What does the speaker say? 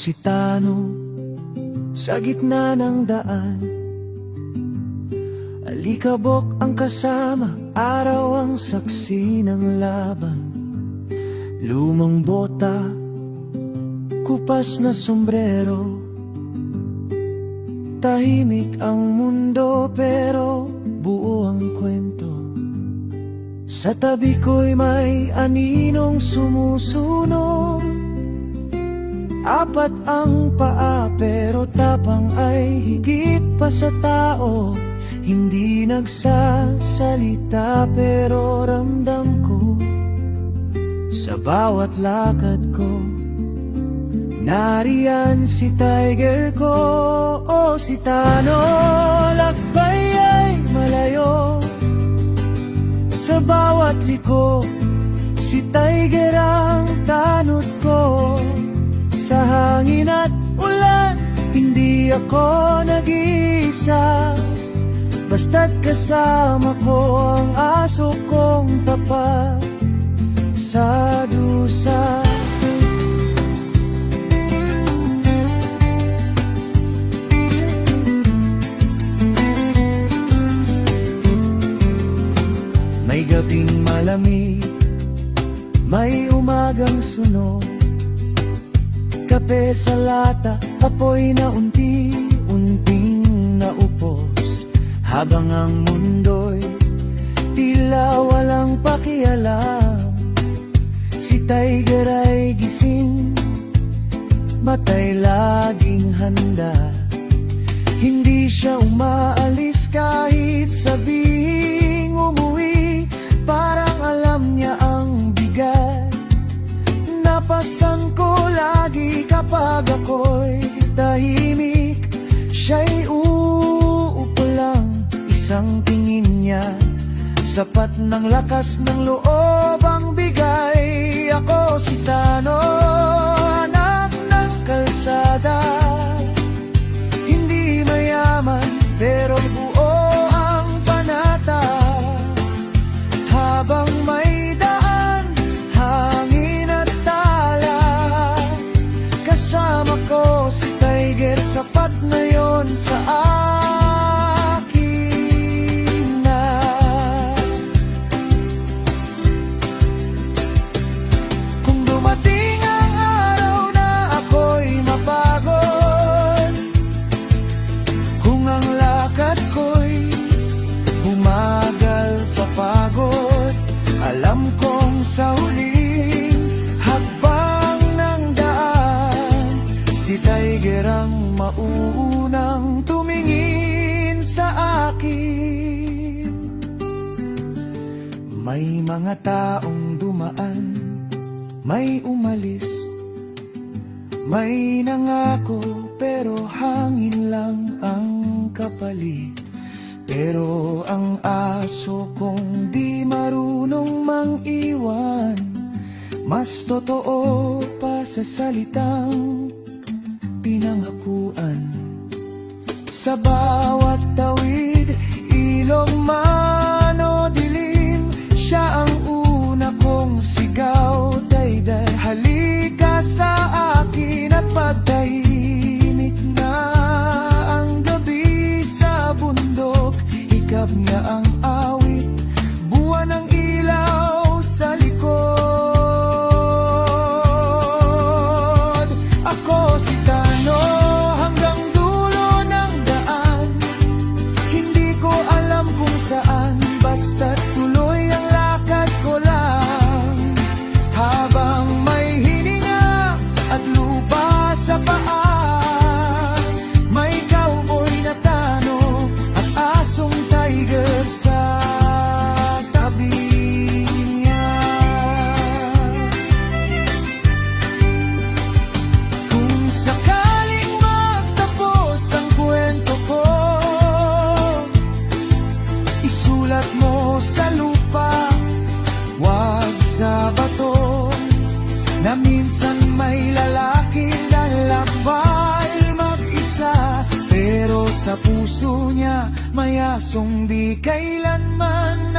si Tano sa gitna ng daan. Alikabok ang kasama, araw ang saksi ng laban. Lumang bota, kupas na sombrero. Tahimik ang mundo pero buo ang kwento. Sa tabi ko'y may aninong sumusunod. Apat ang paa pero tapang ay higit pa sa tao. Hindi nagsasalita pero ramdam ko sa bawat lakad ko. Nariyan si tiger ko, o si Tano. Lakbay ay malayo, sa bawat liko si tiger ang tanod ko. Sa hangin at ulan, hindi ako nag-iisa. Basta't kasama ko ang aso kong tapat sa dusa. May gabing malamig, may umagang sunog. Kape sa lata, apoy na unti-unting naupos. Habang ang mundo'y tila walang pakialam. Si tiger ay gising, matay laging handa. Hindi siya umaalis kahit sabihing umuwi. Parang alam niya ang bigat. Napasan ko lagi kapag ako'y tahimik. Siya'y uupo lang, isang tingin niya sapat ng lakas ng loob ang bigay. Ako si Tano, anak ng kalsada. Hindi mayaman pero buo ang panata. Habang may daan, hangin at tala, kasama ko si tiger, sapat na yon sa akin na. Kung dumating ang araw na ako'y mapagod, kung ang lakad ko'y bumagal sa pagod, alam kong sa huling hakbang ng daan, si tiger ang mauunang tumingin sa akin. May mga taong dumaan, may umalis, may nangako pero hangin lang ang kapalit. Pero ang aso kong di marunong mang-iwan, mas totoo pa sa salitang pinanghapuan. Sa bawat tawid, ilog man o dilim, siya ang una kong sigaw. Dayday, halika sa akin at pagtahimik na ang gabi sa bundok. Hikab niya ang awit, buwan ng ilaw sa likod. Ako si Tano, hanggang dulo ng daan. Hindi ko alam kung saan, basta't tuloy ang lakad ko lang. Habang may hininga at lupa sa paa, may cowboy na Tano at asong tiger sa tabi niya. Kung sakaling magtapos ang kwento ko, isulat mo sa lupa, wag sa bato. Na minsan may lalaki lalakbay mag-isa, pero sa puso niya may asong di kailanman